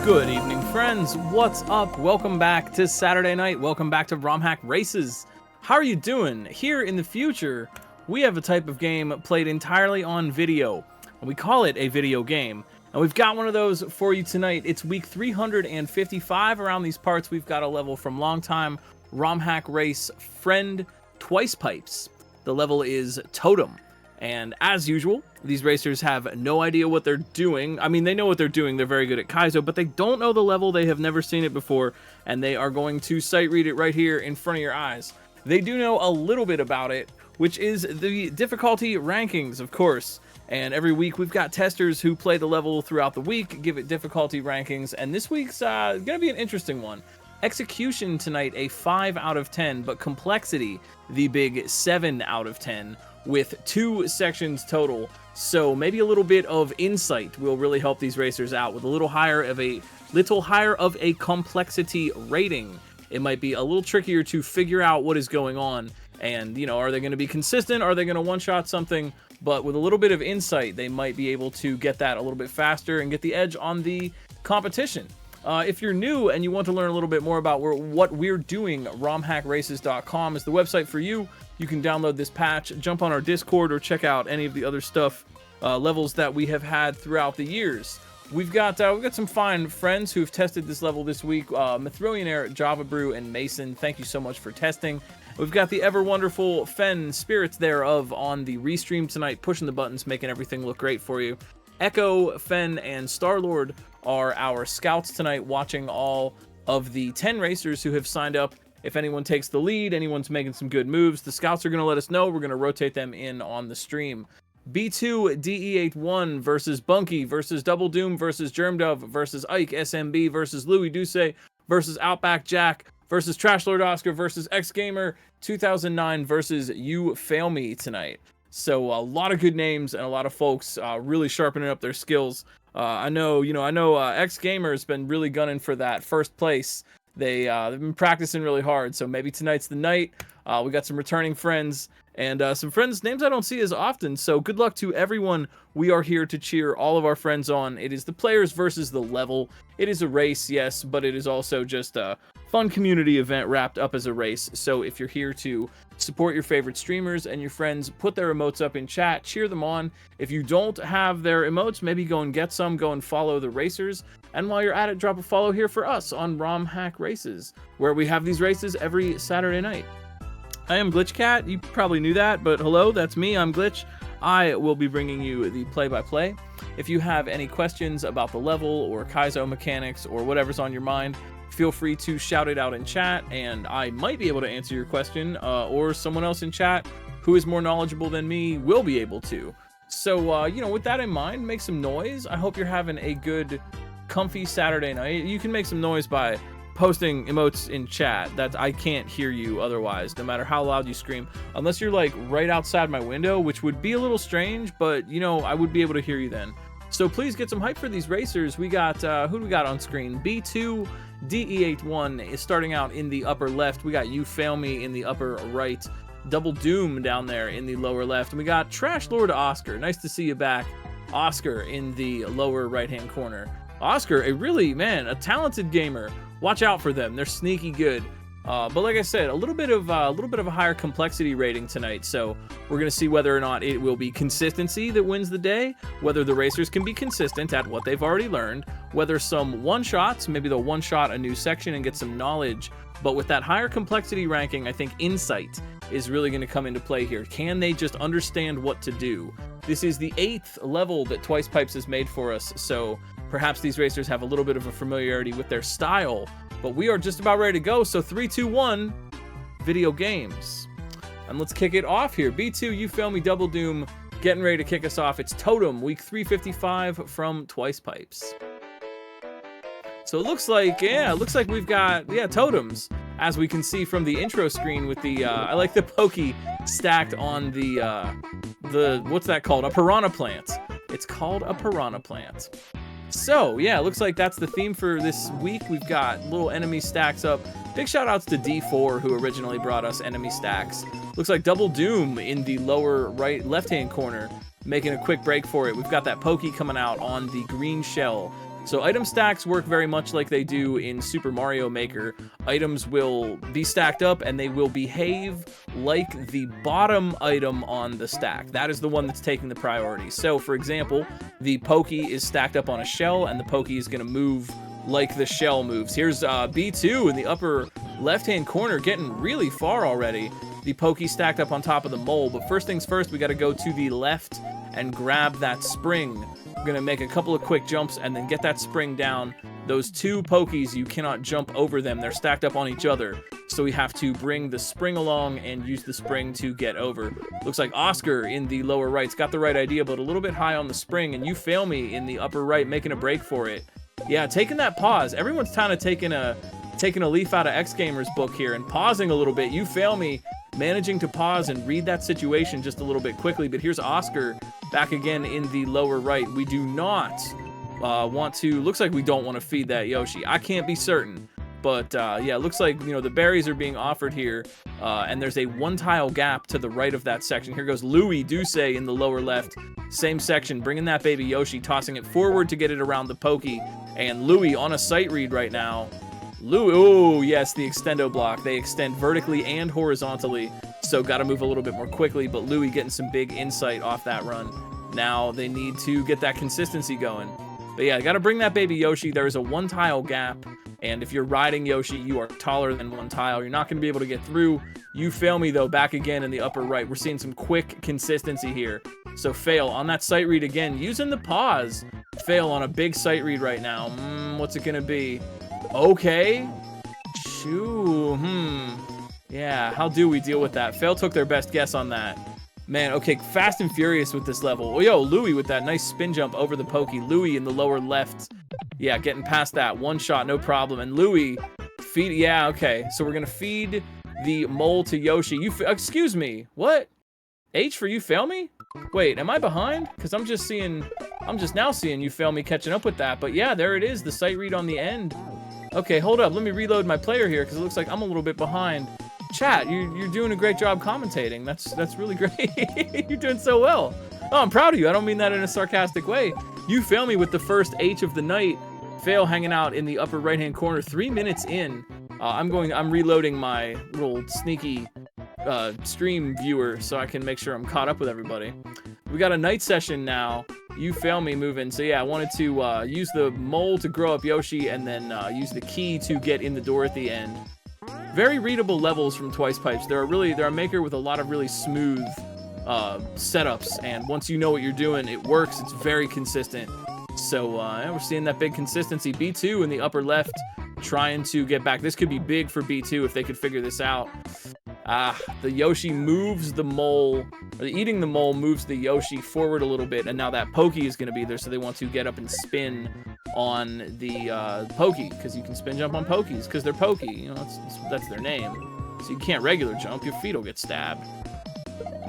Good evening, friends. What's up? Welcome back to Saturday night. Welcome back to RomHack Races. How are you doing? Here in the future, we have a type of game played entirely on video, and we call it a video game. And we've got one of those for you tonight. It's week 355 around these parts. We've got a level from longtime RomHack Race friend twicepipes. The level is Totem. And as usual, these racers have no idea what they're doing. I mean, they know what they're doing. They're very good at Kaizo, but they don't know the level. They have never seen it before, and they are going to sight read it right here in front of your eyes. They do know a little bit about it, which is the difficulty rankings, of course. And every week we've got testers who play the level throughout the week, give it difficulty rankings, and this week's going to be an interesting one. Execution tonight, a 5 out of 10, but complexity, the big 7 out of 10. With 2 sections total, so maybe a little bit of insight will really help these racers out with a little higher of a complexity rating. It might be a little trickier to figure out what is going on, and you know, are they going to be consistent? Are they going to one-shot something? But with a little bit of insight, they might be able to get that a little bit faster and get the edge on the competition. If you're new and you want to learn a little bit more about what we're doing, romhackraces.com is the website for you. You can download this patch, jump on our Discord, or check out any of the other stuff, levels that we have had throughout the years. We've got some fine friends who've tested this level this week. Mithrillionaire, Java Brew, and Mason, thank you so much for testing. We've got the ever wonderful Fen Spirits thereof on the restream tonight, pushing the buttons, making everything look great for you. Echo, Fen, and Starlord are our scouts tonight, watching all of the 10 racers who have signed up. If anyone takes the lead, anyone's making some good moves, the scouts are going to let us know. We're going to rotate them in on the stream. B2 DE81 versus Bunky versus Double Doom versus Germdove versus Ike SMB versus Louis Duce versus Outback Jack versus Trashlord Oscar versus X Gamer 2009 versus You Fail Me tonight. So a lot of good names and a lot of folks really sharpening up their skills. I know X Gamer has been really gunning for that first place. They've been practicing really hard, so maybe tonight's the night. We got some returning friends and some friends' names I don't see as often, so good luck to everyone. We are here to cheer all of our friends on. It is the players versus the level. It is a race, yes, but it is also just a fun community event wrapped up as a race. So if you're here to support your favorite streamers and your friends, put their emotes up in chat, cheer them on. If you don't have their emotes, maybe go and get some, go and follow the racers. And while you're at it, drop a follow here for us on RomHack Races, where we have these races every Saturday night. I am GlitchCat. You probably knew that, but hello, that's me. I'm Glitch. I will be bringing you the play-by-play. If you have any questions about the level or Kaizo mechanics or whatever's on your mind, feel free to shout it out in chat, and I might be able to answer your question, or someone else in chat who is more knowledgeable than me will be able to. So, with that in mind, make some noise. I hope you're having a good, comfy Saturday night. You can make some noise by posting emotes in chat. That I can't hear you otherwise, no matter how loud you scream, unless you're like right outside my window, which would be a little strange, but I would be able to hear you then. So please get some hype for these racers. We got who do we got on screen? B2 DE81 is starting out in the upper left. We got You Fail Me in the upper right. Double Doom down there in the lower left. And we got Trashlord Oscar. Nice to see you back. Oscar in the lower right-hand corner. Oscar, a talented gamer. Watch out for them. They're sneaky good. But like I said, a little bit of a higher complexity rating tonight. So we're going to see whether or not it will be consistency that wins the day, whether the racers can be consistent at what they've already learned, whether some one-shots, maybe they'll one-shot a new section and get some knowledge. But with that higher complexity ranking, I think insight is really going to come into play here. Can they just understand what to do? This is the 8th level that twicepipes has made for us, so perhaps these racers have a little bit of a familiarity with their style. But we are just about ready to go, so 3, 2, 1, video games. And let's kick it off here. B2, You Fail Me, Double Doom, getting ready to kick us off. It's Totem, week 355 from twicepipes. So it looks like we've got, totems, as we can see from the intro screen with the, I like the pokey stacked on the what's that called? A piranha plant. It's called a piranha plant. So, yeah, it looks like that's the theme for this week. We've got little enemy stacks up. Big shout outs to D4, who originally brought us enemy stacks. Looks like Double Doom in the lower left-hand corner, making a quick break for it. We've got that pokey coming out on the green shell. So item stacks work very much like they do in Super Mario Maker. Items will be stacked up and they will behave like the bottom item on the stack. That is the one that's taking the priority. So for example, the Pokey is stacked up on a shell and the Pokey is going to move like the shell moves. Here's B2 in the upper left-hand corner, getting really far already. The Pokey stacked up on top of the mole, but first things first, we got to go to the left and grab that spring. We're going to make a couple of quick jumps and then get that spring down. Those two Pokeys, you cannot jump over them. They're stacked up on each other. So we have to bring the spring along and use the spring to get over. Looks like Oscar in the lower right's got the right idea, but a little bit high on the spring. And You Fail Me in the upper right, making a break for it. Yeah, taking that pause. Everyone's kind of taking a leaf out of X Gamer's book here and pausing a little bit. You Fail Me, managing to pause and read that situation just a little bit quickly. But here's Oscar back again in the lower right. We do not want to, looks like we don't want to feed that Yoshi. I can't be certain. But yeah, it looks like, you know, the berries are being offered here. And there's a one tile gap to the right of that section. Here goes Louis Duce in the lower left. Same section, bringing that baby Yoshi, tossing it forward to get it around the Pokey. And Louis on a sight read right now. Louis, oh yes, the extendo block. They extend vertically and horizontally, so got to move a little bit more quickly, but Louis getting some big insight off that run. Now they need to get that consistency going. But yeah, got to bring that baby Yoshi. There is a one tile gap, and if you're riding Yoshi, you are taller than one tile. You're not going to be able to get through. You Fail Me, though, back again in the upper right. We're seeing some quick consistency here. So fail on that sight read again, using the pause. Fail on a big sight read right now. What's it going to be? Okay. Shoo. Yeah, how do we deal with that? Fail took their best guess on that. Man, okay, fast and furious with this level. Oh, yo, Louis with that nice spin jump over the Pokey. Louis in the lower left. Yeah, getting past that. One shot, no problem. And Louis, feed, yeah, okay. So we're going to feed the mole to Yoshi. Excuse me, what? H for You Fail Me? Wait, am I behind? Because I'm just now seeing You Fail Me catching up with that. But yeah, there it is, the sight read on the end. Okay, hold up. Let me reload my player here because it looks like I'm a little bit behind. Chat, you're doing a great job commentating. That's really great. You're doing so well. Oh, I'm proud of you. I don't mean that in a sarcastic way. You Fail Me with the first H of the night. Fail hanging out in the upper right-hand corner. 3 minutes in. I'm reloading my little sneaky stream viewer so I can make sure I'm caught up with everybody. We got a night session now. You Fail Me moving. So yeah, I wanted to use the mole to grow up Yoshi and then use the key to get in the door at the end. Very readable levels from twicepipes. They're a maker with a lot of really smooth setups, and once you know what you're doing, it works. It's very consistent. So we're seeing that big consistency. B2 in the upper left, trying to get back. This could be big for B2 if they could figure this out. The Yoshi moves the mole, or eating the mole moves the Yoshi forward a little bit, and now that Pokey is going to be there, so they want to get up and spin on the Pokey, because you can spin jump on Pokeys, because they're Pokey, you know, that's their name. So you can't regular jump, your feet will get stabbed.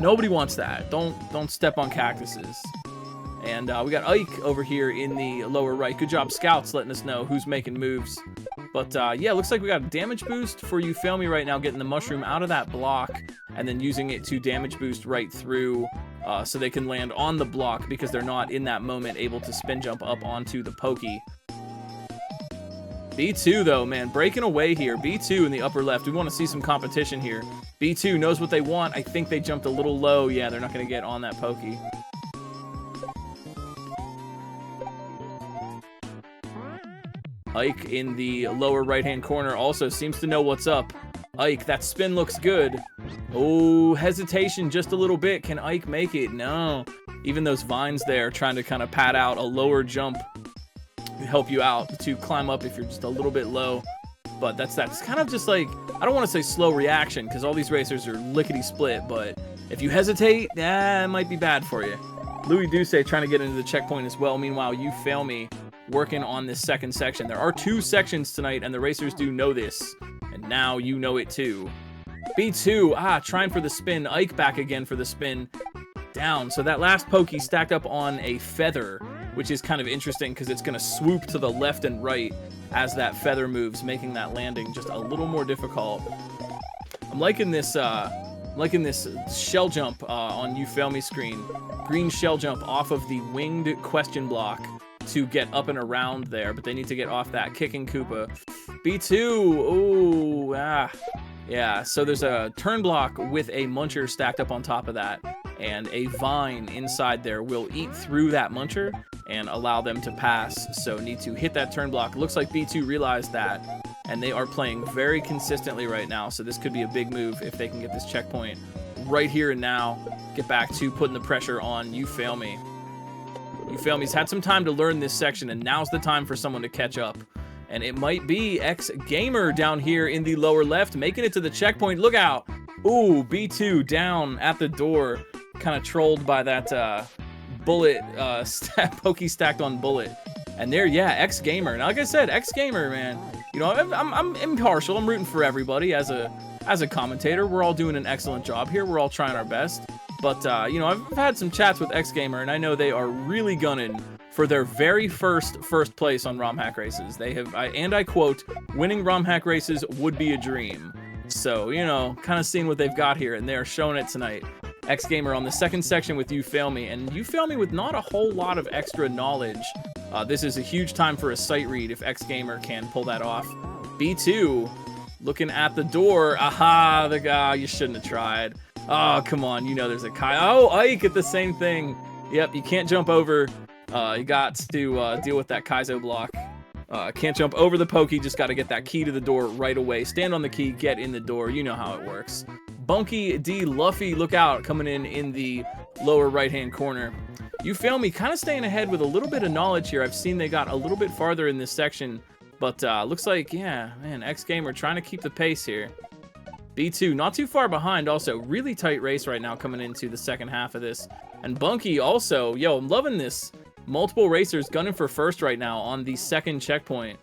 Nobody wants that. Don't step on cactuses. And we got Ike over here in the lower right. Good job, scouts, letting us know who's making moves. But yeah, looks like we got a damage boost for You Fail Me right now, getting the mushroom out of that block and then using it to damage boost right through so they can land on the block because they're not in that moment able to spin jump up onto the Pokey. B2 though, man, breaking away here. B2 in the upper left. We want to see some competition here. B2 knows what they want. I think they jumped a little low. Yeah, they're not going to get on that Pokey. Ike in the lower right-hand corner also seems to know what's up. Ike, that spin looks good. Oh, hesitation just a little bit. Can Ike make it? No. Even those vines there trying to kind of pad out a lower jump to help you out to climb up if you're just a little bit low. But that's kind of just like, I don't want to say slow reaction because all these racers are lickety-split, but if you hesitate, it might be bad for you. Louis Duce trying to get into the checkpoint as well. Meanwhile, You Fail Me working on this second section. There are 2 sections tonight, and the racers do know this. And now you know it too. B2, trying for the spin. Ike back again for the spin. Down. So that last Pokey stacked up on a feather, which is kind of interesting because it's going to swoop to the left and right as that feather moves, making that landing just a little more difficult. I'm liking this shell jump on You Fail Me screen. Green shell jump off of the winged question block. to get up and around there, but they need to get off that kicking Koopa. B2, ooh, yeah, so there's a turn block with a muncher stacked up on top of that, and a vine inside there will eat through that muncher and allow them to pass, so need to hit that turn block. Looks like B2 realized that, and they are playing very consistently right now, so this could be a big move if they can get this checkpoint right here and now. Get back to putting the pressure on You Fail Me. You Fail Me's had some time to learn this section, and now's the time for someone to catch up. And it might be X Gamer down here in the lower left, making it to the checkpoint. Look out! Ooh, B2 down at the door, kind of trolled by that bullet, pokey stacked on bullet. And there, yeah, X Gamer. Now, like I said, X Gamer, man. You know, I'm impartial. I'm rooting for everybody as a commentator. We're all doing an excellent job here. We're all trying our best. But you know, I've had some chats with X Gamer, and I know they are really gunning for their very first place on ROM Hack Races. They have, and I quote, "Winning ROM Hack Races would be a dream." So, you know, kind of seeing what they've got here, and they're showing it tonight. X Gamer on the second section with You Fail Me, and You Fail Me with not a whole lot of extra knowledge. This is a huge time for a sight read if X Gamer can pull that off. B2 looking at the door. Aha, the guy, you shouldn't have tried. Oh, come on, you know there's a Kai. Oh, Ike at the same thing. Yep, you can't jump over. You got to deal with that Kaizo block. Can't jump over the pokey, just got to get that key to the door right away. Stand on the key, get in the door. You know how it works. Bunky D. Luffy, look out, coming in the lower right-hand corner. You Fail Me, kind of staying ahead with a little bit of knowledge here. I've seen they got a little bit farther in this section, but looks like, yeah, man, X Gamer trying to keep the pace here. B2, not too far behind also. Really tight race right now coming into the second half of this. And Bunky also, yo, I'm loving this. Multiple racers gunning for first right now on the second checkpoint.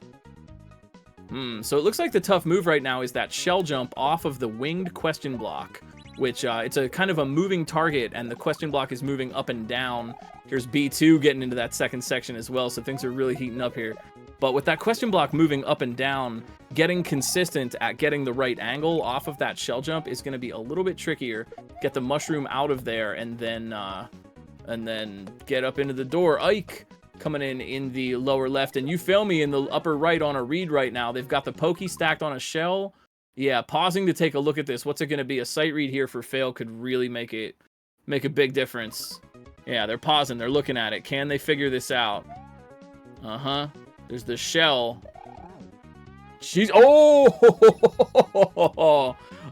So it looks like the tough move right now is that shell jump off of the winged question block, which it's a kind of a moving target, and the question block is moving up and down. Here's B2 getting into that second section as well, so things are really heating up here. But with that question block moving up and down, getting consistent at getting the right angle off of that shell jump is going to be a little bit trickier. Get the mushroom out of there, and then get up into the door. Ike coming in the lower left, and You Fail Me in the upper right on a read right now. They've got the pokey stacked on a shell. Yeah, pausing to take a look at this. What's it going to be? A sight read here for fail could really make a big difference. Yeah, they're pausing. They're looking at it. Can they figure this out? There's the shell. She's... Oh!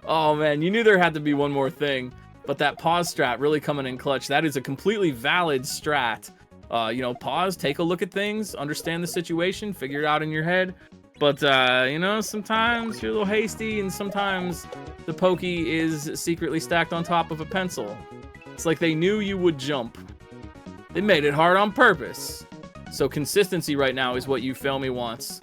Oh, man. You knew there had to be one more thing. But that pause strat really coming in clutch. That is a completely valid strat. You know, pause, take a look at things, understand the situation, figure it out in your head. But, you know, sometimes you're a little hasty, and sometimes the pokey is secretly stacked on top of a pencil. It's like they knew you would jump. They made it hard on purpose. So consistency right now is what You Fail Me wants.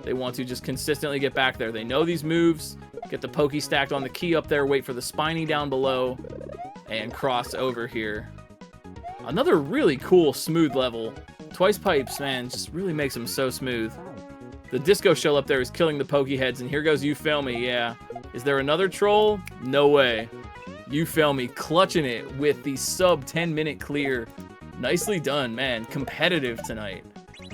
They want to just consistently get back there. They know these moves. Get the pokey stacked on the key up there, wait for the spiny down below, and cross over here. Another really cool, smooth level. Twicepipes, man, just really makes them so smooth. The disco shell up there is killing the pokey heads, and here goes You Fail Me, yeah. Is there another troll? No way. You Fail Me clutching it with the sub 10-minute clear. Nicely done, man. Competitive tonight.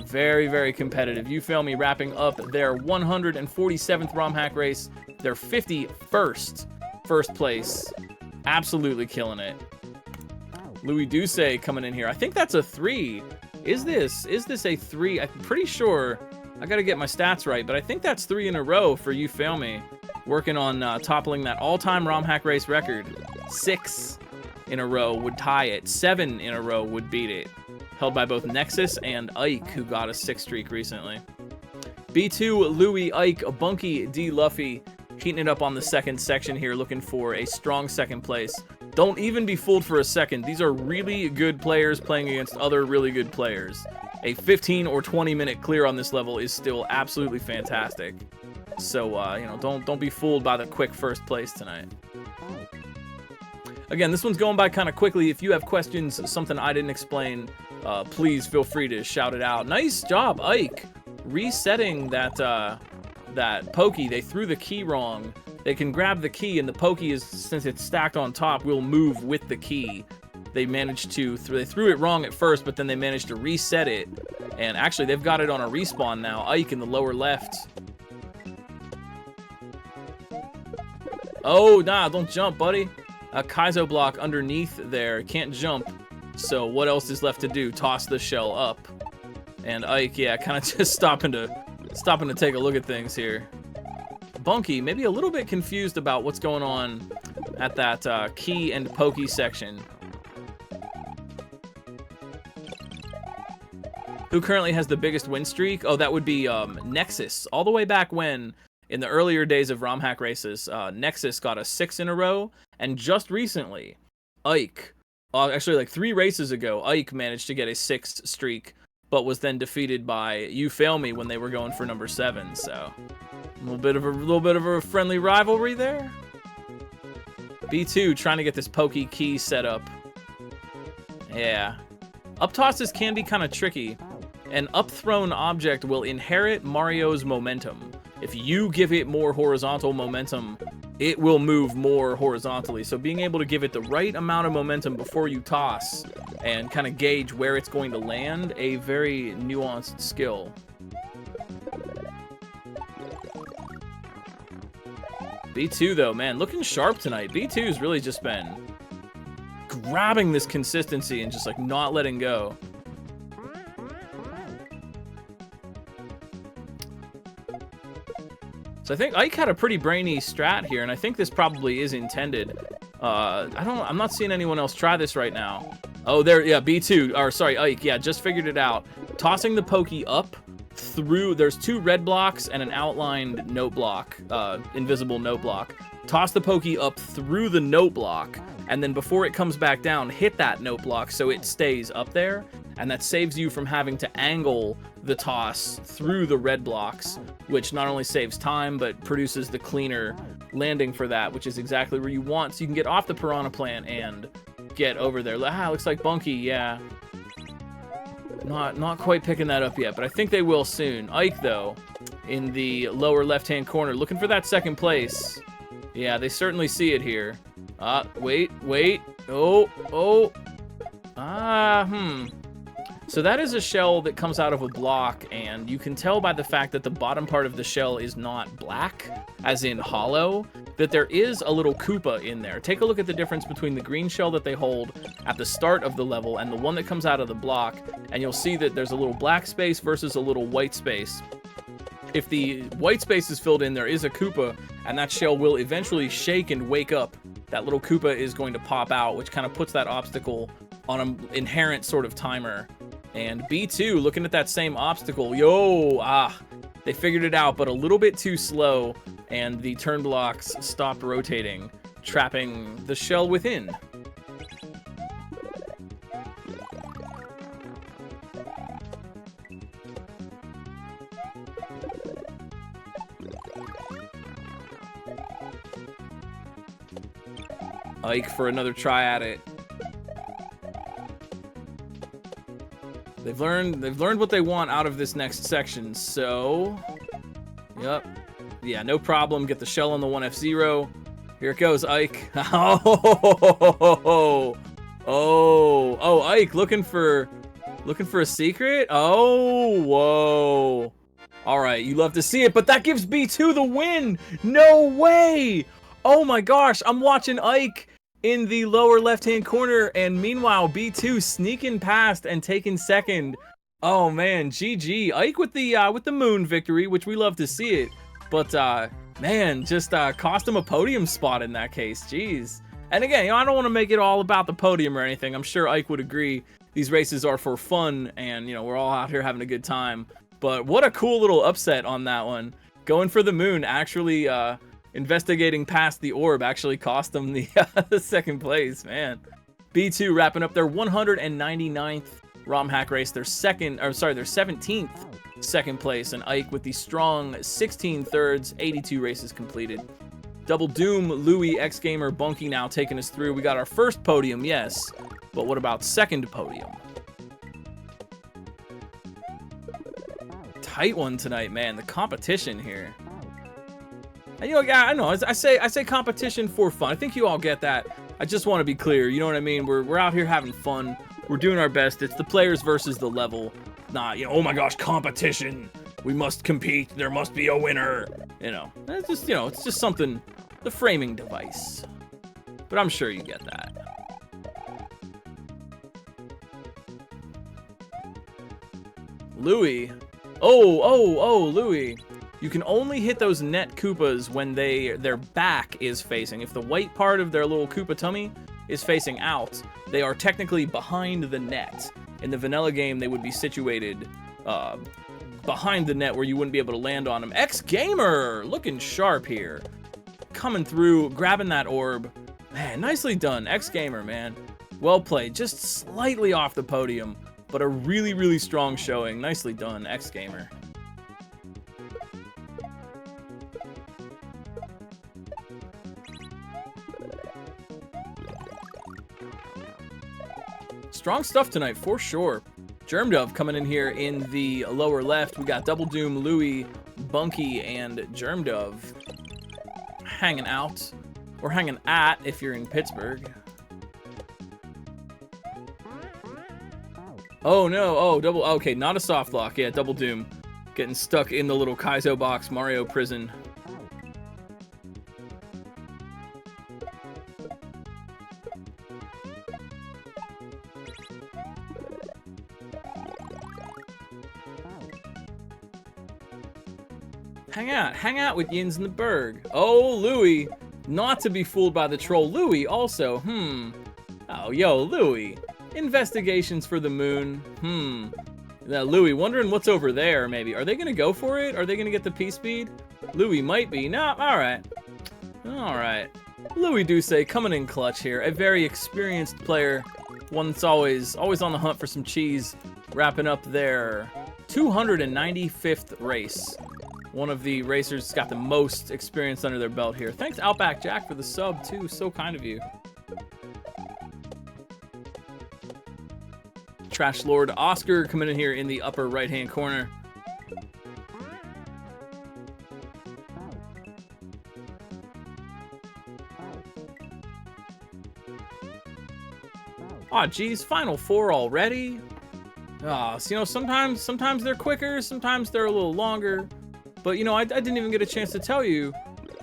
Very, very competitive. You Fail Me wrapping up their 147th ROM Hack race. Their 51st first place. Absolutely killing it. Louis Duce coming in here. I think that's a 3. Is this a 3? I'm pretty sure. I gotta get my stats right, but I think that's 3 in a row for You Fail Me. Working on toppling that all-time ROM Hack race record. 6 in a row would tie it. 7 in a row would beat it. Held by both Nexus and Ike, who got a 6 streak recently. B2, Louis, Ike, Bunky, D. Luffy, heating it up on the second section here, looking for a strong second place. Don't even be fooled for a second. These are really good players playing against other really good players. A 15 or 20-minute clear on this level is still absolutely fantastic. So, you know, don't be fooled by the quick first place tonight. Again, this one's going by kind of quickly. If you have questions, something I didn't explain, please feel free to shout it out. Nice job, Ike. Resetting that pokey. They threw the key wrong. They can grab the key, and the pokey is, since it's stacked on top, will move with the key. They managed to, they threw it wrong at first, but then they managed to reset it And actually, they've got it on a respawn now. Ike in the lower left. Oh, nah, don't jump, buddy. A Kaizo block underneath there. Can't jump. So what else is left to do? Toss the shell up. And Ike, yeah, kind of just stopping to take a look at things here. Bunky, maybe a little bit confused about what's going on at that key and pokey section. Who currently has the biggest win streak? Oh, that would be Nexus. All the way back when, in the earlier days of ROM hack races, Nexus got a 6 in a row. And just recently, Ike, actually like 3 races ago, Ike managed to get a 6th streak, but was then defeated by You Fail Me when they were going for number 7. So a little bit of a friendly rivalry there. B2 trying to get this pokey key set up. Yeah. Up tosses can be kind of tricky. An up-thrown object will inherit Mario's momentum. If you give it more horizontal momentum, it will move more horizontally. So being able to give it the right amount of momentum before you toss and kind of gauge where it's going to land, a very nuanced skill. B2 though, man, looking sharp tonight. B2's really just been grabbing this consistency and just like not letting go. So I think Ike had a pretty brainy strat here, and I think this probably is intended. I'm not seeing anyone else try this right now. Oh, there, yeah, B2, or sorry, Ike, yeah, just figured it out. Tossing the pokey up through, there's 2 red blocks and an outlined note block, invisible note block. Toss the pokey up through the note block, and then before it comes back down, hit that note block so it stays up there, and that saves you from having to angle the toss through the red blocks, which not only saves time, but produces the cleaner landing for that, which is exactly where you want, so you can get off the piranha plant and get over there. Ah, looks like Bunky, yeah. Not quite picking that up yet, but I think they will soon. Ike, though, in the lower left-hand corner, looking for that 2nd place. Yeah, they certainly see it here. Wait. Oh. So that is a shell that comes out of a block, and you can tell by the fact that the bottom part of the shell is not black, as in hollow, that there is a little Koopa in there. Take a look at the difference between the green shell that they hold at the start of the level and the one that comes out of the block, and you'll see that there's a little black space versus a little white space. If the white space is filled in, there is a Koopa, and that shell will eventually shake and wake up. That little Koopa is going to pop out, which kind of puts that obstacle on an inherent sort of timer. And B2 looking at that same obstacle. They figured it out, but a little bit too slow, and the turn blocks stopped rotating, trapping the shell within. Ike for another try at it. They've learned what they want out of this next section, so yep. Yeah, no problem. Get the shell on the 1F0. Here it goes, Ike. Oh, Ike looking for a secret? Oh, whoa. All right, you love to see it, but that gives B2 the win. No way. Oh my gosh, I'm watching Ike in the lower left-hand corner, and meanwhile, B2 sneaking past and taking 2nd. Oh man, GG. Ike with the moon victory, which we love to see it. But man, just cost him a podium spot in that case. Jeez. And again, I don't want to make it all about the podium or anything. I'm sure Ike would agree. These races are for fun, and we're all out here having a good time. But what a cool little upset on that one. Going for the moon, actually investigating past the orb actually cost them the 2nd place, man. B2 wrapping up their 199th ROM hack race, their 17th 2nd place, and Ike with the strong 16 thirds, 82 races completed. Double Doom, Louie, X Gamer, Bunky now taking us through. We got our 1st podium, yes, but what about 2nd podium? Tight one tonight, man. The competition here. And, yeah, I know. I say competition for fun. I think you all get that. I just want to be clear. You know what I mean? We're out here having fun. We're doing our best. It's the players versus the level, not, oh my gosh, competition. We must compete. There must be a winner. It's just, it's just something, the framing device. But I'm sure you get that. Louis. Oh, Louis. You can only hit those net Koopas when their back is facing. If the white part of their little Koopa tummy is facing out, they are technically behind the net. In the vanilla game, they would be situated behind the net where you wouldn't be able to land on them. X-Gamer! Looking sharp here. Coming through, grabbing that orb. Man, nicely done. X-Gamer, man. Well played. Just slightly off the podium, but a really, really strong showing. Nicely done, X-Gamer. Strong stuff tonight, for sure. Germdove coming in here in the lower left. We got Double Doom, Louis, Bunky, and Germdove hanging out. Or hanging at if you're in Pittsburgh. Oh no, okay, not a soft lock. Yeah, Double Doom getting stuck in the little Kaizo box Mario prison. Hang out with Yins in the Berg. Oh, Louis, not to be fooled by the troll. Louis also, Oh, yo, Louis. Investigations for the moon. Now, Louis, wondering what's over there, maybe. Are they gonna go for it? Are they gonna get the P-speed? Louis might be. No, alright. Alright. Louis Duce coming in clutch here. A very experienced player. One that's always on the hunt for some cheese. Wrapping up their 295th race. One of the racers that's got the most experience under their belt here. Thanks, Outback Jack, for the sub, too. So kind of you. Trash Lord Oscar coming in here in the upper right-hand corner. Aw, geez, Final Four already? So, sometimes they're quicker, sometimes they're a little longer. But, I didn't even get a chance to tell you.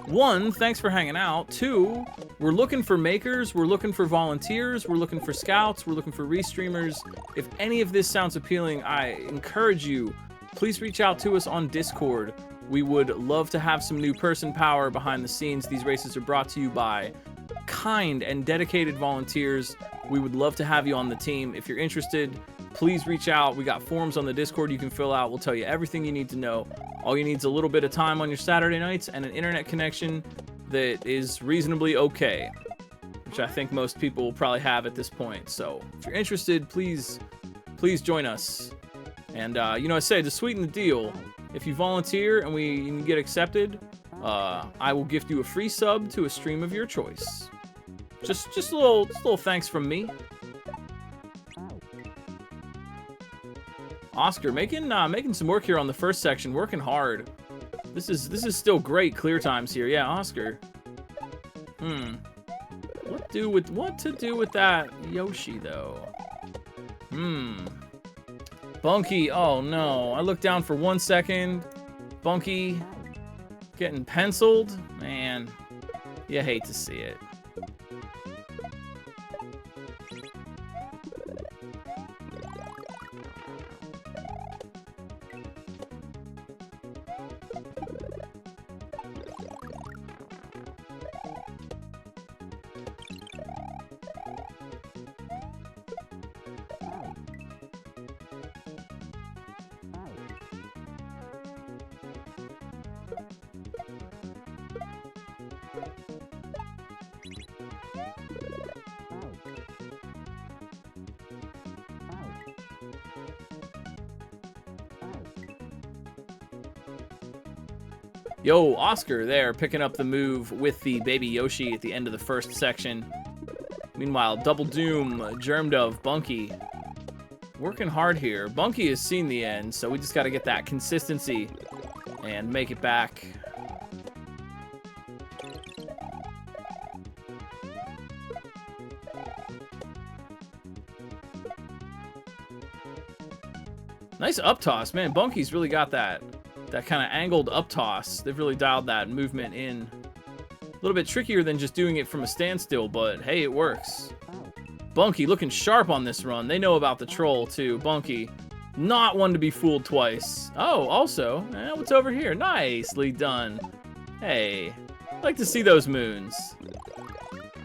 1, thanks for hanging out. 2, we're looking for makers, we're looking for volunteers, we're looking for scouts, we're looking for restreamers. If any of this sounds appealing, I encourage you, please reach out to us on Discord. We would love to have some new person power behind the scenes. These races are brought to you by kind and dedicated volunteers. We would love to have you on the team. If you're interested, please reach out. We got forms on the Discord you can fill out. We'll tell you everything you need to know. All you need is a little bit of time on your Saturday nights and an internet connection that is reasonably okay, which I think most people will probably have at this point. So if you're interested, please join us. And I say, to sweeten the deal, if you volunteer and you get accepted, I will gift you a free sub to a stream of your choice. Just a little thanks from me. Oscar making some work here on the first section, working hard. This is still great clear times here. Yeah, Oscar. What to do with that Yoshi though? Bunky, oh no. I looked down for 1 second. Bunky getting penciled. Man, you hate to see it. Yo, Oscar there, picking up the move with the baby Yoshi at the end of the first section. Meanwhile, Double Doom, Germdove, Bunky, working hard here. Bunky has seen the end, so we just got to get that consistency and make it back. Nice up toss, man. Bunky's really got that kind of angled up toss. They've really dialed that movement in. A little bit trickier than just doing it from a standstill, but hey, it works. Bunky looking sharp on this run. They know about the troll too. Bunky, not one to be fooled twice. Oh, also, what's over here? Nicely done. Hey, like to see those moons.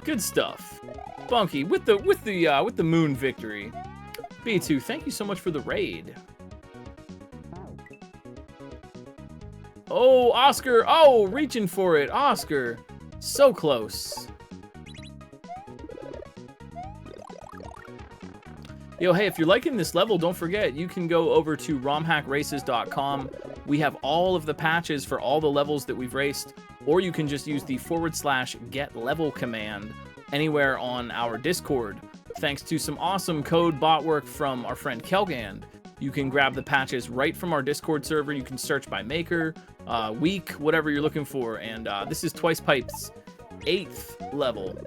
Good stuff. Bunky with the moon victory. B2, thank you so much for the raid. Oh, Oscar. Oh, reaching for it. Oscar. So close. Yo, hey, if you're liking this level, don't forget, you can go over to romhackraces.com. We have all of the patches for all the levels that we've raced, or you can just use the /getLevel command anywhere on our Discord. Thanks to some awesome code bot work from our friend Kelgand, you can grab the patches right from our Discord server. You can search by maker, week, whatever you're looking for. And this is twicepipes' 8th level.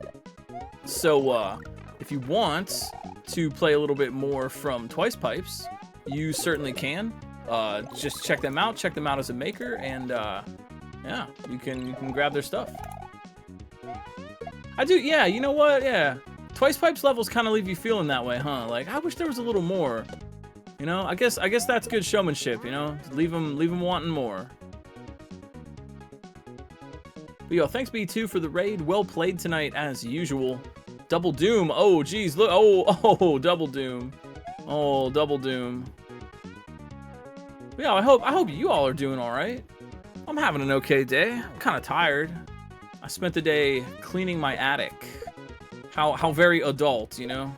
So if you want to play a little bit more from twicepipes, you certainly can. Just check them out. Check them out as a maker, and yeah, you can grab their stuff. I do. Yeah, you know what? Yeah, twicepipes levels kind of leave you feeling that way, huh? Like, I wish there was a little more. You know, I guess that's good showmanship, you know? Leave them wanting more. But yo, thanks B2 for the raid. Well played tonight as usual. Double Doom. Oh, geez, look. Oh, Double Doom. Oh, Double Doom. But yeah, I hope you all are doing all right. I'm having an okay day. I'm kind of tired. I spent the day cleaning my attic. How very adult, you know?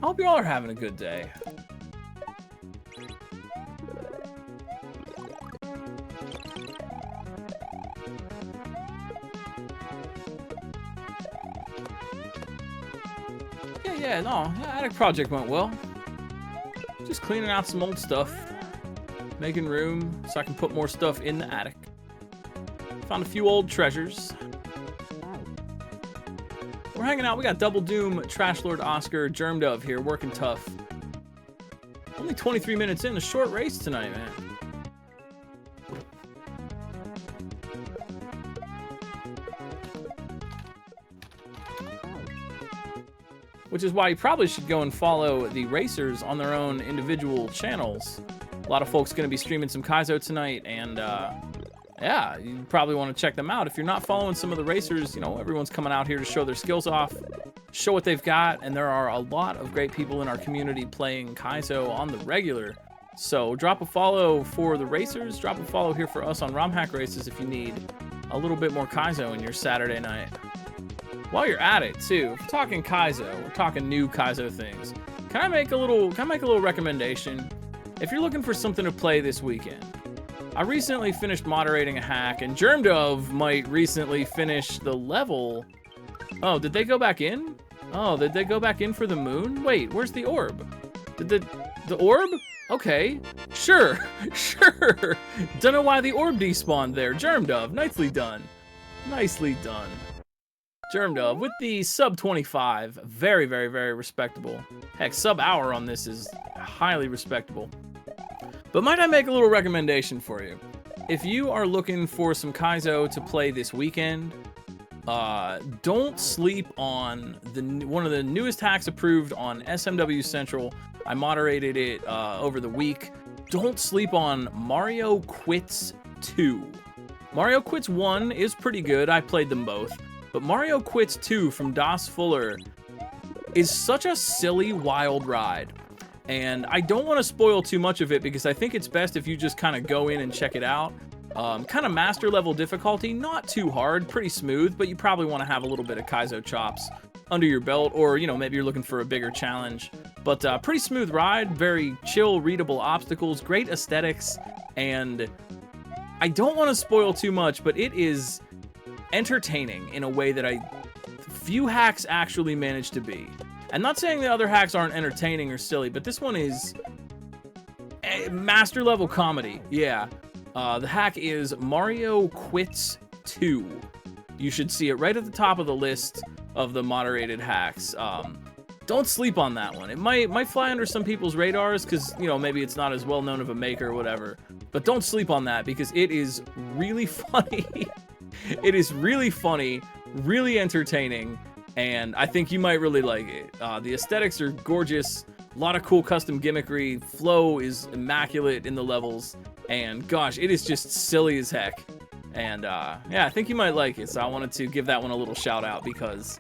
I hope you all are having a good day. No, attic project went well. Just cleaning out some old stuff, making room so I can put more stuff in the attic. Found a few old treasures. We're hanging out. We got Double Doom, Trash Lord Oscar, Germ Dove here, working tough. Only 23 minutes in, a short race tonight, man. Which is why you probably should go and follow the racers on their own individual channels. A lot of folks going to be streaming some Kaizo tonight, and yeah, you probably want to check them out. If you're not following some of the racers, you know, everyone's coming out here to show their skills off, show what they've got, and there are a lot of great people in our community playing Kaizo on the regular. So drop a follow for the racers, drop a follow here for us on RomHack Races if you need a little bit more Kaizo in your Saturday night. While you're at it, too, if we're talking Kaizo, we're talking new Kaizo things. Can I make a little recommendation? If you're looking for something to play this weekend, I recently finished moderating a hack, and Germ Dove might recently finish the level. Oh, did they go back in? Oh, did they go back in for the moon? Wait, where's the orb? Did the orb? Okay, sure, sure. Don't know why the orb despawned there. Germ Dove, nicely done. Nicely done. Germ Dove with the sub 25, very, very, very respectable. Heck, sub hour on this is highly respectable. But might I make a little recommendation for you? If you are looking for some Kaizo to play this weekend, don't sleep on one of the newest hacks approved on SMW Central. I moderated it over the week. Don't sleep on Mario Quits 2. Mario Quits 1 is pretty good. I played them both. But Mario Quits 2 from Das Fuller is such a silly, wild ride. And I don't want to spoil too much of it because I think it's best if you just kind of go in and check it out. Kind of master level difficulty, not too hard, pretty smooth, but you probably want to have a little bit of Kaizo chops under your belt, or, you know, maybe you're looking for a bigger challenge. But pretty smooth ride, very chill, readable obstacles, great aesthetics, and I don't want to spoil too much, but it is entertaining in a way that few hacks actually manage to be. I'm not saying the other hacks aren't entertaining or silly, but this one is a master level comedy. Yeah. The hack is Mario Quits 2. You should see it right at the top of the list of the moderated hacks. Don't sleep on that one. It might fly under some people's radars because, you know, maybe it's not as well known of a maker or whatever. But don't sleep on that because it is really funny. It is really funny, really entertaining, and I think you might really like it. The aesthetics are gorgeous, a lot of cool custom gimmickry, flow is immaculate in the levels, and gosh, it is just silly as heck. And yeah, I think you might like it, so I wanted to give that one a little shout out because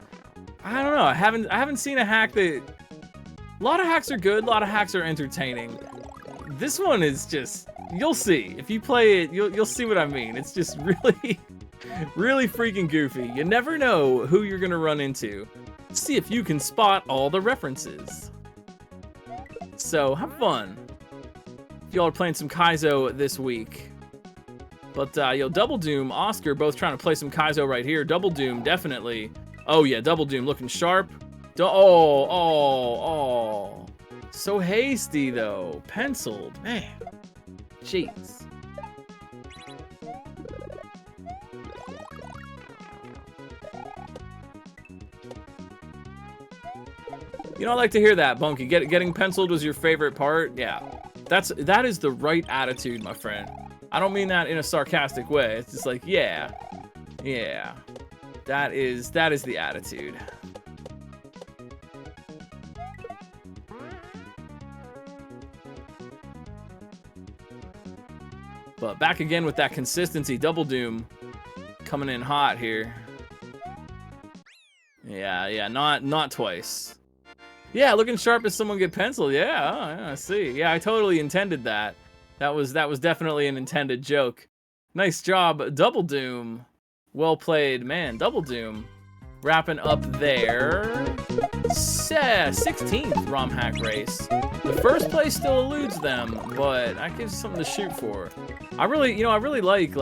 I don't know, I haven't seen a hack that... A lot of hacks are good, a lot of hacks are entertaining. This one is just, you'll see. If you play it, you'll see what I mean. It's just really, really freaking goofy. You never know who you're gonna run into. See if you can spot all the references. So have fun. If y'all are playing some Kaizo this week. But yo, Double Doom, Oscar, both trying to play some Kaizo right here. Double Doom, definitely. Oh yeah, Double Doom looking sharp. Oh. So hasty though. Penciled, man. Jeez. You know, I like to hear that, Bunky. Getting penciled was your favorite part? Yeah. That is the right attitude, my friend. I don't mean that in a sarcastic way. It's just like, yeah. Yeah. That is the attitude. But back again with that consistency. Double Doom coming in hot here. Yeah, not twice. Yeah, looking sharp as someone get penciled. Yeah, I see. Yeah, I totally intended that. That was definitely an intended joke. Nice job, Double Doom. Well played, man. Double Doom wrapping up there. 16th ROM hack race. The first place still eludes them, but that gives something to shoot for. I really like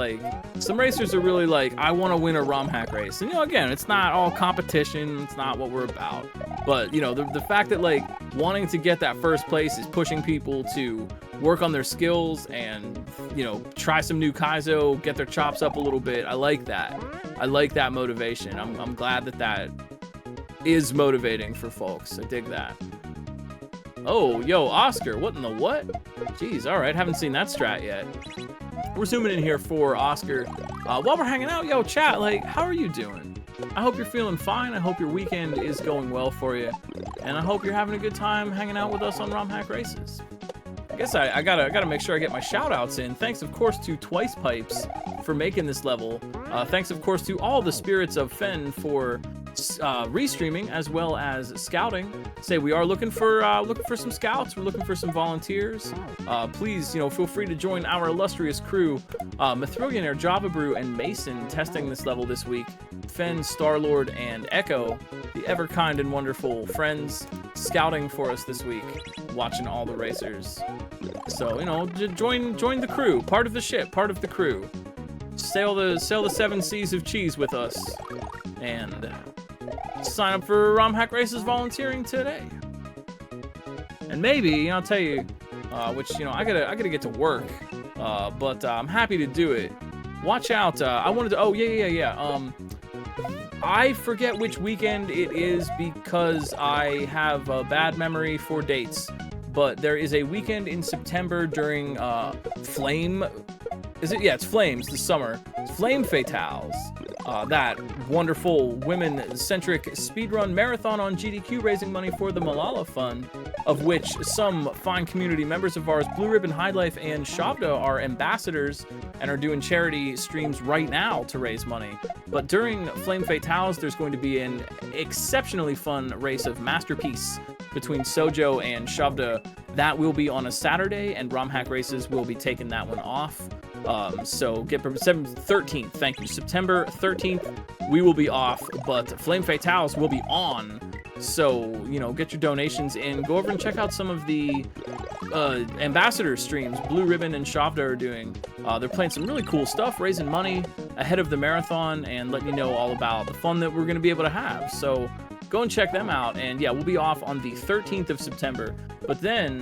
some racers are really like, I want to win a ROM hack race. And, you know, again, it's not all competition. It's not what we're about. But, you know, the fact that, like, wanting to get that first place is pushing people to work on their skills and, you know, try some new Kaizo, get their chops up a little bit. I like that. I like that motivation. I'm glad that is motivating for folks. I dig that. Oh, yo, Oscar, what in the what? Jeez, all right, haven't seen that strat yet. We're zooming in here for Oscar. While we're hanging out, yo, chat, like, how are you doing? I hope you're feeling fine. I hope your weekend is going well for you. And I hope you're having a good time hanging out with us on ROM Hack Races. I guess I gotta make sure I get my shout outs in. Thanks, of course, to Twicepipes for making this level. Thanks, of course, to all the spirits of Fen for restreaming as well as scouting. Say we are looking for some scouts. We're looking for some volunteers. Please, you know, feel free to join our illustrious crew. Mithrillionaire, Java Brew, and Mason testing this level this week. Fen, Starlord, and Echo, the ever kind and wonderful friends, scouting for us this week, watching all the racers. So, you know, join the crew, part of the ship, part of the crew. Sail the 7 seas of cheese with us, and sign up for ROM Hack Races volunteering today. And maybe, you know, I'll tell you, which, you know, I gotta get to work, but I'm happy to do it. Watch out. I wanted to. Oh yeah. I forget which weekend it is because I have a bad memory for dates. But there is a weekend in September during Flame. Is it? Yeah, it's Flames this summer. Flame Fatales. That wonderful women-centric speedrun marathon on GDQ raising money for the Malala Fund, of which some fine community members of ours, Blue Ribbon High Life and Shavda, are ambassadors and are doing charity streams right now to raise money. But during Flame Fatales, there's going to be an exceptionally fun race of Masterpiece between Sojo and Shavda. That will be on a Saturday, and RomHack Races will be taking that one off. So get 13th, thank you. September 13th, we will be off, but Flame Fatales will be on. So, you know, get your donations in. Go over and check out some of the ambassador streams Blue Ribbon and Shavda are doing. They're playing some really cool stuff, raising money ahead of the marathon, and letting you know all about the fun that we're going to be able to have. So go and check them out. And yeah, we'll be off on the 13th of September. But then,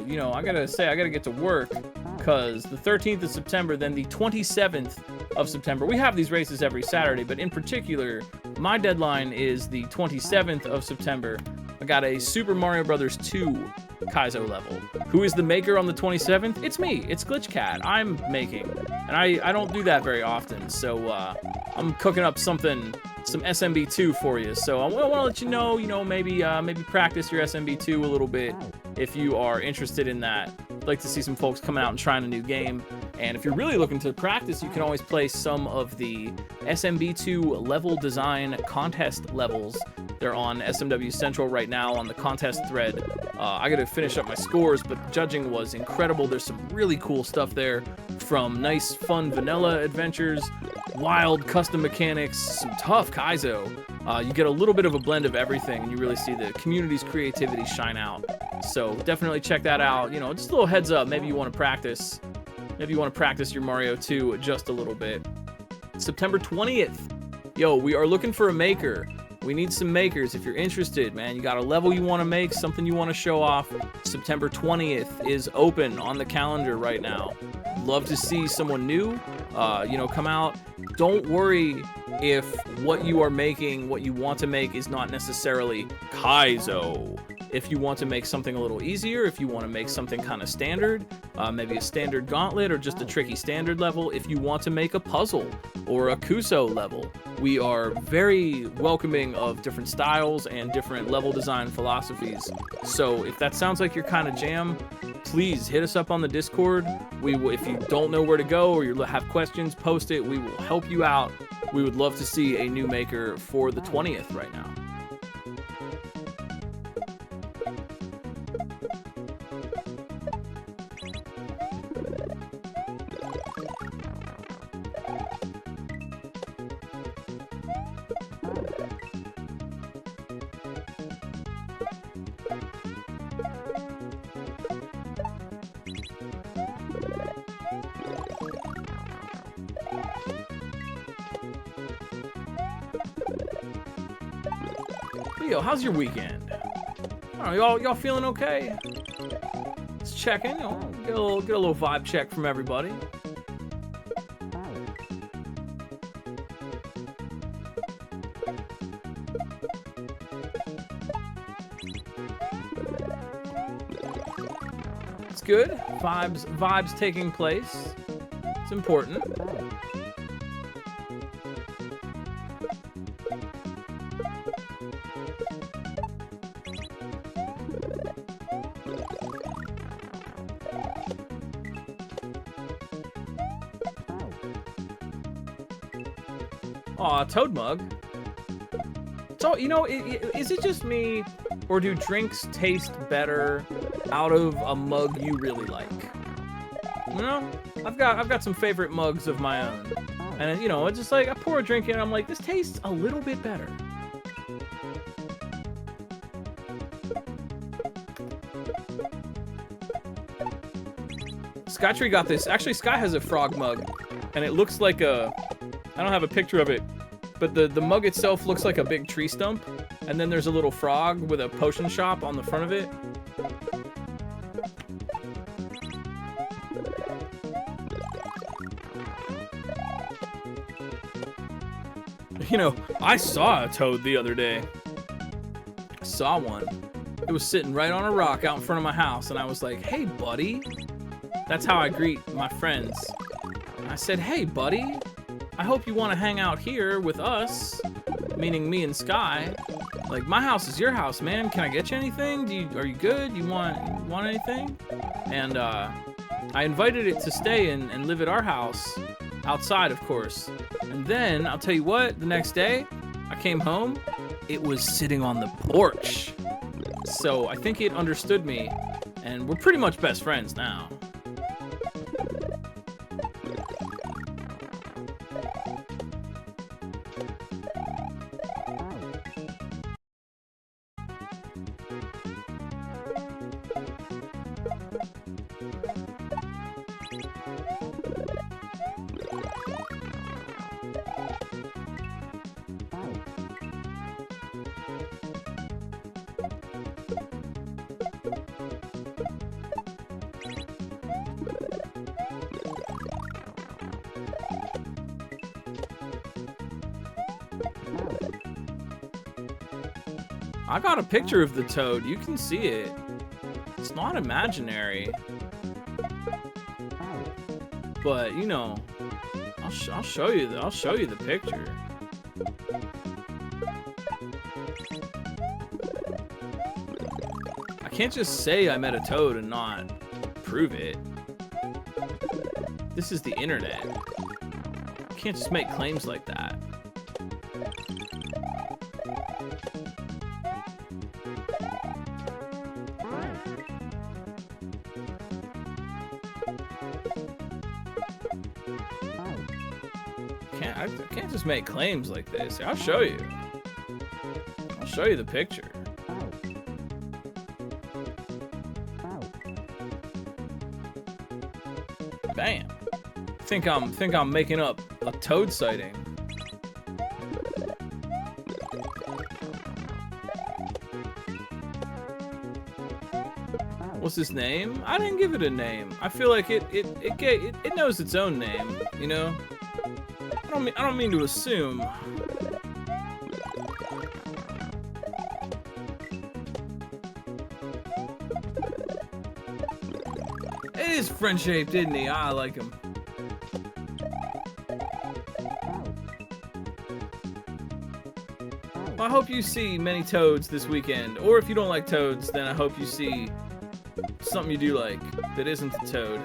you know, I gotta get to work, because the 13th of September, then the 27th of September. We have these races every Saturday, but in particular, my deadline is the 27th of September. I got a Super Mario Bros. 2 Kaizo level. Who is the maker on the 27th? It's me. It's GlitchCat. I'm making. And I don't do that very often, so I'm cooking up some SMB2 for you. So I want to let you know, maybe practice your SMB2 a little bit if you are interested in that. I'd like to see some folks coming out and trying a new game. And if you're really looking to practice, you can always play some of the SMB2 level design contest levels. They're on SMW Central right now on the contest thread. I got to finish up my scores, but judging was incredible. There's some really cool stuff there, from nice, fun vanilla adventures, wild custom mechanics, some tough Kaizo. You get a little bit of a blend of everything, and you really see the community's creativity shine out. So definitely check that out. You know, just a little heads up. Maybe you want to practice. Maybe you want to practice your Mario 2 just a little bit. September 20th. Yo, we are looking for a maker. We need some makers. If you're interested, man, you got a level you want to make, something you want to show off, September 20th is open on the calendar right now. Love to see someone new, you know, come out. Don't worry if what you are making, what you want to make, is not necessarily Kaizo. If you want to make something a little easier, if you want to make something kind of standard, maybe a standard gauntlet or just a tricky standard level, if you want to make a puzzle or a Kuso level, we are very welcoming of different styles and different level design philosophies. So if that sounds like your kind of jam, please hit us up on the Discord. We will, if you don't know where to go or you have questions, post it. We will help you out. We would love to see a new maker for the 20th right now. Yo, how's your weekend? I don't know, y'all feeling okay? Let's check in, you know, get a little vibe check from everybody. It's good. Vibes taking place. It's important. Aw, Toad Mug. So, you know, is it just me, or do drinks taste better out of a mug you really like? You know, I've got some favorite mugs of my own, and you know, it's just like I pour a drink in, and I'm like, this tastes a little bit better. Skytree got this. Actually, Sky has a frog mug, and it looks like a... I don't have a picture of it, but the mug itself looks like a big tree stump, and then there's a little frog with a potion shop on the front of it. You know, I saw a toad the other day. I saw one. It was sitting right on a rock out in front of my house, and I was like, hey, buddy. That's how I greet my friends. I said, hey, buddy. I hope you want to hang out here with us, meaning me and Sky. Like, my house is your house, man. Can I get you anything? Are you good? You want anything? And I invited it to stay and live at our house, outside, of course. And then I'll tell you what. The next day, I came home. It was sitting on the porch. So I think it understood me And we're pretty much best friends now. I got a picture of the toad. You can see it. It's not imaginary. But you know, I'll show you the picture. I can't just say I met a toad and not prove it. This is the internet. You can't just make claims like that. I can't just make claims like this. I'll show you. I'll show you the picture. Bam. Think I'm making up a toad sighting. What's his name? I didn't give it a name. I feel like it knows its own name, you know? I don't mean to assume. It is friend-shaped, isn't he? I like him. Well, I hope you see many toads this weekend. Or if you don't like toads, then I hope you see something you do like that isn't a toad.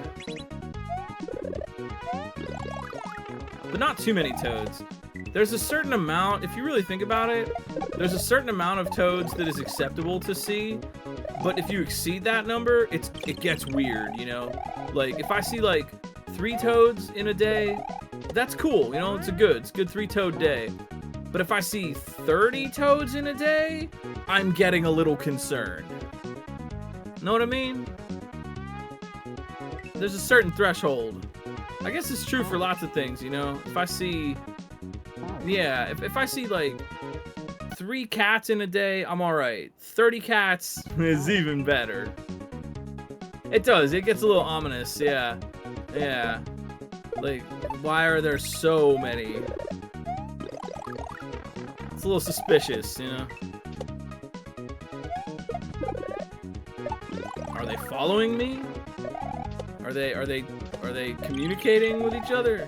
But not too many toads. There's a certain amount, if you really think about it, there's a certain amount of toads that is acceptable to see, but if you exceed that number, it gets weird, you know? Like, if I see, like, 3 toads in a day, that's cool, you know? It's a good 3-toad day. But if I see 30 toads in a day, I'm getting a little concerned. Know what I mean? There's a certain threshold. I guess it's true for lots of things, you know? If I see... Yeah, if I see, like, 3 cats in a day, I'm alright. 30 cats is even better. It does. It gets a little ominous, yeah. Yeah. Like, why are there so many? It's a little suspicious, you know? Are they following me? Are they communicating with each other?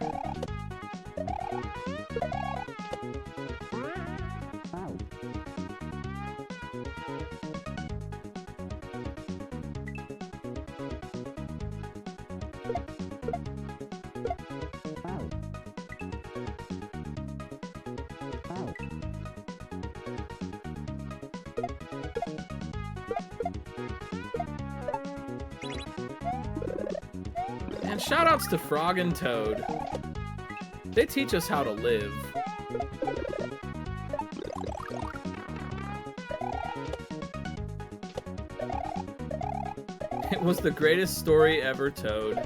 And shoutouts to Frog and Toad. They teach us how to live. It was the greatest story ever, Toad.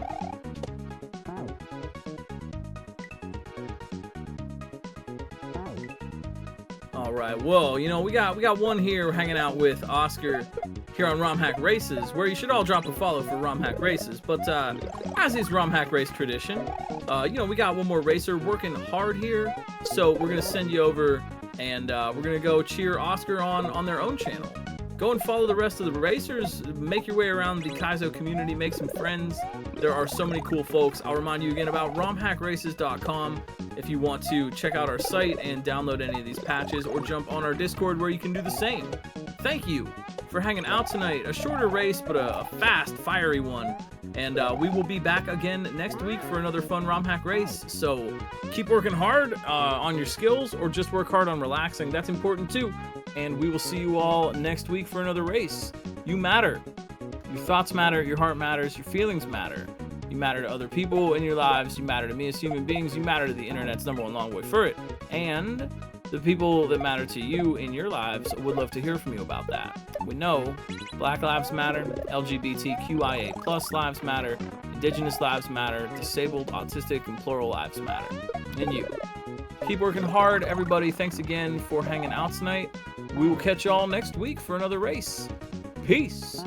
All right, well, you know, we got one here hanging out with Oscar here on ROM Hack Races, where you should all drop a follow for ROM Hack Races. But as is ROM Hack Race tradition, you know, we got one more racer working hard here, so we're gonna send you over, and we're gonna go cheer Oscar on their own channel. Go and follow the rest of the racers, make your way around the Kaizo community, make some friends. There are so many cool folks. I'll remind you again about romhackraces.com if you want to check out our site and download any of these patches, or jump on our Discord where you can do the same. Thank you for hanging out tonight. A shorter race, but a fast, fiery one. And we will be back again next week for another fun ROM Hack race. So keep working hard on your skills, or just work hard on relaxing. That's important too. And we will see you all next week for another race. You matter. Your thoughts matter, your heart matters, your feelings matter. You matter to other people in your lives, you matter to me as human beings, you matter to the internet's #1 long way for it. And the people that matter to you in your lives would love to hear from you about that. We know Black lives matter, LGBTQIA+ lives matter, Indigenous lives matter, disabled, autistic, and plural lives matter. And you. Keep working hard, everybody. Thanks again for hanging out tonight. We will catch y'all next week for another race. Peace.